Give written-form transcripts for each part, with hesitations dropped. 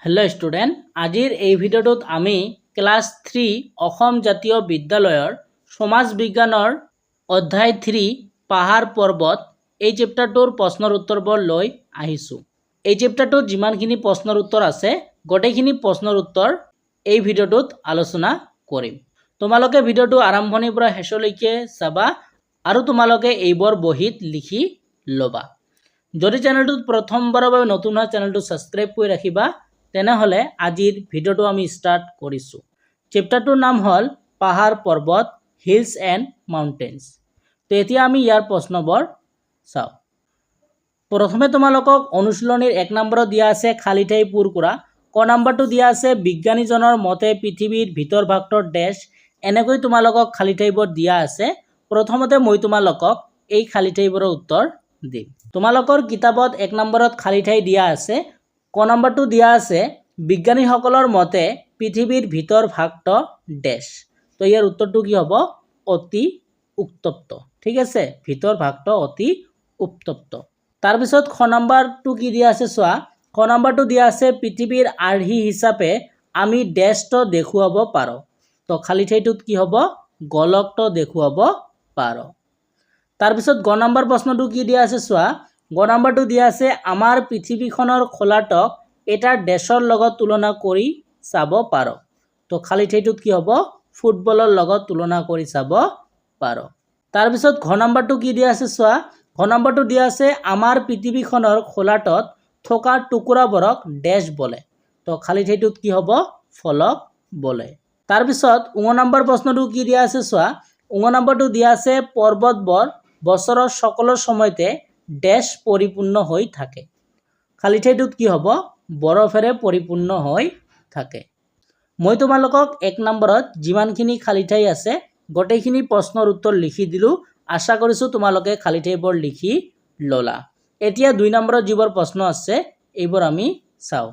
Hello student आजिर এই ভিডিওটোত আমি class 3 Assam জাতীয় বিদ্যালয়ৰ সমাজ বিজ্ঞানৰ অধ্যায় 3 পাহাৰ পৰ্বত এই চেপ্টাৰটোৰ প্ৰশ্নৰ উত্তৰবোৰ লৈ আহিছো। এই চেপ্টাৰটোত যিমানখিনি প্ৰশ্নৰ উত্তৰ আছে গোটেইখিনি প্ৰশ্নৰ উত্তৰ এই ভিডিওটোত আলোচনা কৰিম। তোমালোকে ভিডিওটো আৰম্ভণিৰ পৰা শেষলৈকে চাবা আৰু তোমালোকে এইবোৰ বহিত লিখি লবা। যদি চ্যানেলটোত প্ৰথমবাৰৰ বাবে নতুন হয় চ্যানেলটো সাবস্ক্ৰাইব কৰি ৰাখিবা। তেনেহলে আজিৰ ভিডিওটো আমি স্টাৰ্ট কৰিছো। চেপ্টাৰটোৰ নাম হল পাহাৰ পৰ্বত হিলস এন্ড মাউন্টেন্স। তো এতিয়া আমি ইয়াৰ প্ৰশ্নবোৰ চাও। প্ৰথমে তোমালোকক অনুশীলনীৰ 1 নম্বৰত দিয়া আছে খালি ঠাই পূৰ কৰা। ক নম্বৰটো দিয়া আছে বিজ্ঞানীজনৰ মতে পৃথিৱীৰ ভিতৰ ভাগটো ড্যাশ। এনেকৈ তোমালোকক খালি ঠাইবোৰ দিয়া আছে। প্ৰথমতে মই তোমালোকক এই খালি ঠাইবোৰৰ উত্তৰ দিম। তোমালোকৰ কিতাপত 1 নম্বৰত খালি ঠাই দিয়া আছে। ক নম্বৰটো দিয়া আছে বিজ্ঞানীসকলৰ মতে পৃথিৱীৰ ভিতৰ ভাগটো ড্যাশ। তো ইয়াৰ উত্তৰটো কি হ'ব? অতি উত্তপ্ত। ঠিক আছে, ভিতৰ ভাগটো অতি উত্তপ্ত। তাৰ পিছত খ নম্বৰটো কি দিয়া আছে চোৱা। খ নম্বৰটো দিয়া আছে পৃথিৱীৰ আৰ্হি হিচাপে আমি ড্যাশটো দেখুৱাব পাৰো। তো খালি ঠাইটোত কি হ'ব? গোলকটো দেখুৱাব পাৰো। তাৰ পিছত গ নম্বৰ প্ৰশ্নটো কি দিয়া আছে চোৱা। গ নম্বৰটো দিয়া আছে আমাৰ পৃথিৱীখনৰ খোলাটক এটা ড্যাশৰ লগত তুলনা কৰি চাব পাৰো। তো খালি ঠাইটোত কি হ'ব? ফুটবলৰ লগত তুলনা কৰি চাব পাৰো। তাৰ পিছত ঘ নম্বৰটো কি দিয়া আছে চোৱা। ঘ নম্বৰটো দিয়া আছে আমাৰ পৃথিৱীখনৰ খোলাটত থকা টুকুৰাবোৰক ড্যাশ বলে। তো খালি ঠাইটোত কি হ'ব? ফলক বলে। তাৰ পিছত ঙ নম্বৰ প্ৰশ্নটো কি দিয়া আছে চোৱা। ঙ নম্বৰটো দিয়া আছে পৰ্বতবোৰ বছৰৰ সকলো সময়তে ড্যাশ পৰিপূৰ্ণ হৈ থাকে। খালি ঠাইটোত কি হ'ব? বৰফেৰে পৰিপূৰ্ণ হৈ থাকে। মই তোমালোকক 1 নম্বৰত যিমানখিনি খালি ঠাই আছে গোটেইখিনি প্ৰশ্নৰ উত্তৰ লিখি দিলো। আশা কৰিছো তোমালোকে খালি ঠাইবোৰ লিখি ললা। এতিয়া 2 নম্বৰত যিবোৰ প্ৰশ্ন আছে এইবোৰ আমি চাও।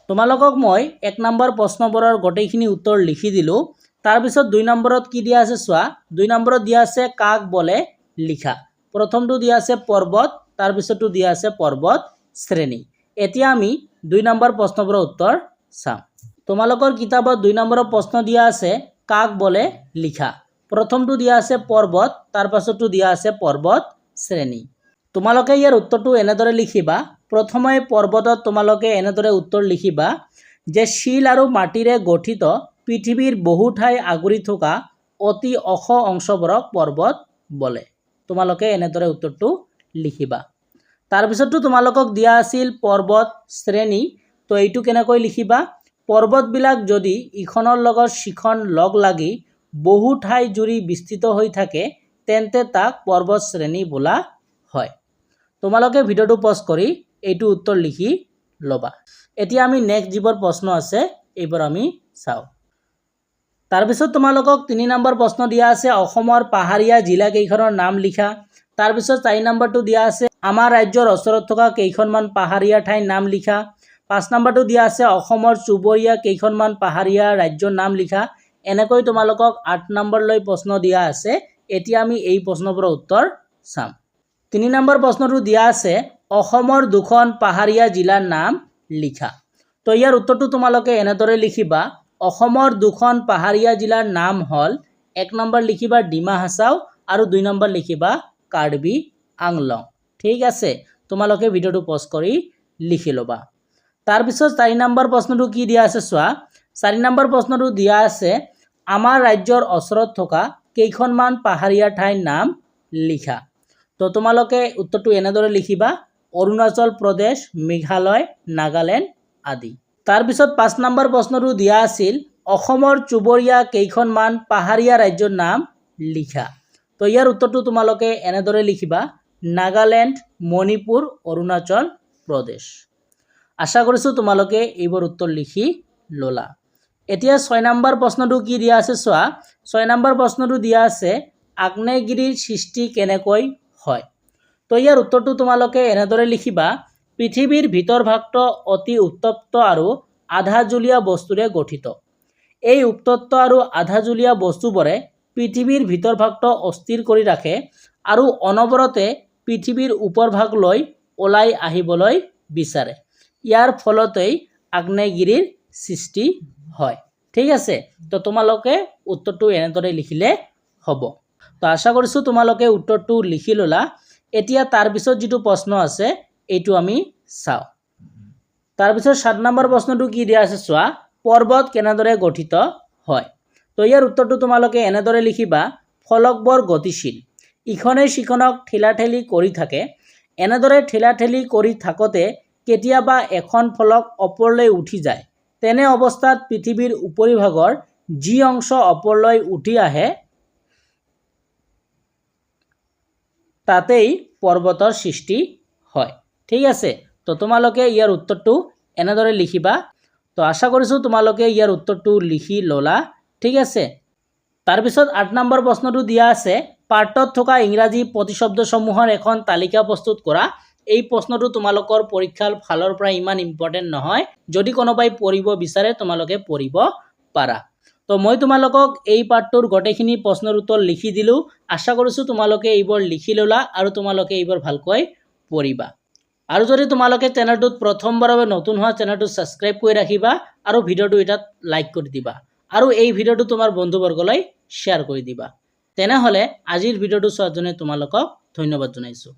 তোমালোকক মই 1 নম্বৰ প্ৰশ্নবোৰৰ গোটেইখিনি উত্তৰ লিখি দিলো। তাৰ পিছত 2 নম্বৰত কি দিয়া আছে চোৱা। 2 নম্বৰত দিয়া আছে কাক বলে লিখা। প্ৰথমটো দিয়া আছে পৰ্বত, তাৰ পিছতটো দিয়া আছে পৰ্বত শ্ৰেণী। এতিয়া আমি 2 নম্বৰ প্ৰশ্নবোৰৰ উত্তৰ চাম। তোমালোকৰ কিতাপত 2 নম্বৰৰ প্ৰশ্ন দিয়া আছে কাক বলে লিখা। প্ৰথমটো দিয়া আছে পৰ্বত, তাৰ পাছতটো দিয়া আছে পৰ্বত শ্ৰেণী। তোমালোকে ইয়াৰ উত্তৰটো এনেদৰে লিখিবা। প্ৰথমে পৰ্বতত তোমালোকে এনেদৰে উত্তৰ লিখিবা যে শিল আৰু মাটিৰে গঠিত পৃথিৱীৰ বহু ঠাই আগুৰি থকা অতি ওখ অংশবোৰক পৰ্বত বলে। তোমালোকে এনেদৰে উত্তৰটো লিখিবা। তাৰ পিছতটো তোমালোকক দিয়া আছিল পৰ্বত শ্ৰেণী। তো এইটো কেনেকৈ লিখিবা? পৰ্বতবিলাক যদি ইখনৰ লগত সিখন লগ লাগি বহু ঠাই জুৰি বিস্তৃত হৈ থাকে তেন্তে তাক পৰ্বত শ্ৰেণী বোলা হয়। তোমালোকে ভিডিওটো পজ কৰি এইটো উত্তৰ লিখি লবা। এতিয়া আমি নেক্সট যিবোৰ প্ৰশ্ন আছে এইবোৰ আমি চাও। তাৰ পিছত তোমালোকক 3 নম্বৰ প্ৰশ্ন দিয়া আছে অসমৰ পাহাৰীয়া জিলা কেইখনৰ নাম লিখা। তাৰ পিছত 4 নম্বৰটো দিয়া আছে আমাৰ ৰাজ্যৰ ওচৰত থকা কেইখনমান পাহাৰীয়া ঠাইৰ নাম লিখা। 5 নম্বৰটো দিয়া আছে অসমৰ চুবুৰীয়া কেইখনমান পাহাৰীয়া ৰাজ্যৰ নাম লিখা। এনেকৈ তোমালোকক 8 নম্বৰলৈ প্ৰশ্ন দিয়া আছে। এতিয়া আমি এই প্ৰশ্নবোৰৰ উত্তৰ চাম। 3 নম্বৰ প্ৰশ্নটো দিয়া আছে অসমৰ দুখন পাহাৰীয়া জিলাৰ নাম লিখা। তো ইয়াৰ উত্তৰটো তোমালোকে এনেদৰে লিখিবা। অসমৰ দুখন পাহাৰীয়া জিলাৰ নাম হল 1 নম্বৰ লিখিবা ডিমা হাছাও আৰু 2 নম্বৰ লিখিবা কাৰ্বি আংলং। ঠিক আছে, তোমালোকে ভিডিওটো পজ কৰি লিখি লবা। তাৰ পিছত 4 নম্বৰ প্ৰশ্নটো কি দিয়া আছে চোৱা। 4 নম্বৰ প্ৰশ্নটো দিয়া আছে আমাৰ ৰাজ্যৰ ওচৰত থকা কেইখনমান পাহাৰীয়া ঠাইৰ নাম লিখা। তো তোমালোকে উত্তৰটো এনেদৰে লিখিবা অৰুণাচল প্ৰদেশ, মেঘালয়, নাগালেণ্ড আদি। তাৰ পিছত 5 নম্বৰ প্ৰশ্নটো দিয়া আছিল অসমৰ চুবুৰীয়া কেইখনমান পাহাৰীয়া ৰাজ্যৰ নাম লিখা। তো ইয়াৰ উত্তৰটো তোমালোকে এনেদৰে লিখিবা নাগালেণ্ড, মণিপুৰ, অৰুণাচল প্ৰদেশ। আশা কৰিছো তোমালোকে এইবোৰ উত্তৰ লিখি ললা। এতিয়া 6 নম্বৰ প্ৰশ্নটো কি দিয়া আছে চোৱা। 6 নম্বৰ প্ৰশ্নটো দিয়া আছে আগ্নেয়গিৰিৰ সৃষ্টি কেনেকৈ হয়। তো ইয়াৰ উত্তৰটো তোমালোকে এনেদৰে লিখিবা পৃথিৱীৰ ভিতৰ ভাগটো অতি উত্তপ্ত আৰু আধাজুলীয়া বস্তুৰে গঠিত। এই উত্তপ্ত আৰু আধাজুলীয়া বস্তুবোৰে পৃথিৱীৰ ভিতৰ ভাগটো অস্থিৰ কৰি ৰাখে আৰু অনবৰতে পৃথিৱীৰ ওপৰ ভাগলৈ ওলাই আহিবলৈ বিচাৰে। ইয়াৰ ফলতেই আগ্নেয়গিৰিৰ সৃষ্টি হয়। ঠিক আছে, তো তোমালোকে উত্তৰটো এনেদৰে লিখিলে হ'ব। তো আশা কৰিছোঁ তোমালোকে উত্তৰটো লিখি ল'লা। এতিয়া তাৰপিছত যিটো প্ৰশ্ন আছে এইটো আমি চাওঁ। তাৰপিছত 7 নম্বৰ প্ৰশ্নটো কি দিয়া আছে চোৱা, পৰ্বত কেনেদৰে গঠিত হয়। তো ইয়াৰ উত্তৰটো তোমালোকে এনেদৰে লিখিবা, ফলকবোৰ গতিশীল, ইখনে সিখনক ঠেলাঠেলি কৰি থাকে। এনেদৰে ঠেলাঠেলি কৰি থাকোঁতে কেতিয়াবা এখন ফলক ওপৰলৈ উঠি যায়। তেনে অৱস্থাত পৃথিৱীৰ উপৰিভাগৰ যি অংশ ওপৰলৈ উঠি আহে তাতেই পৰ্বতৰ সৃষ্টি হয়। ঠিক আছে, তো তোমালোকে ইয়াৰ উত্তৰটো এনেদৰে লিখিবা। তো আশা কৰিছোঁ তোমালোকে ইয়াৰ উত্তৰটো লিখি ল'লা। ঠিক আছে, তাৰপিছত 8 নম্বৰ প্ৰশ্নটো দিয়া আছে, পাঠত থকা ইংৰাজী প্ৰতিশব্দসমূহৰ এখন তালিকা প্ৰস্তুত কৰা। এই প্ৰশ্নটো তোমালোকৰ পৰীক্ষাৰ ফালৰ পৰা ইমান ইম্পৰ্টেণ্ট নহয়, যদি কোনোবাই পঢ়িব বিচাৰে তোমালোকে পঢ়িব পাৰা। তো মই তোমালোকক এই পাঠটোৰ গোটেইখিনি প্ৰশ্নৰ উত্তৰ লিখি দিলোঁ। আশা কৰিছোঁ তোমালোকে এইবোৰ লিখি ল'লা আৰু তোমালোকে এইবোৰ ভালকৈ পঢ়িবা। আৰু যদি তোমালোকে চেনেলটোত প্ৰথমবাৰৰ বাবে নতুন হোৱা, চেনেলটো ছাবস্ক্ৰাইব কৰি ৰাখিবা আৰু ভিডিঅ'টো এটাত লাইক কৰি দিবা আৰু এই ভিডিঅ'টো তোমাৰ বন্ধুবৰ্গলৈ শ্বেয়াৰ কৰি দিবা। তেনেহ'লে আজিৰ ভিডিঅ'টো চোৱাৰ জন্য তোমালোকক ধন্যবাদ জনাইছোঁ।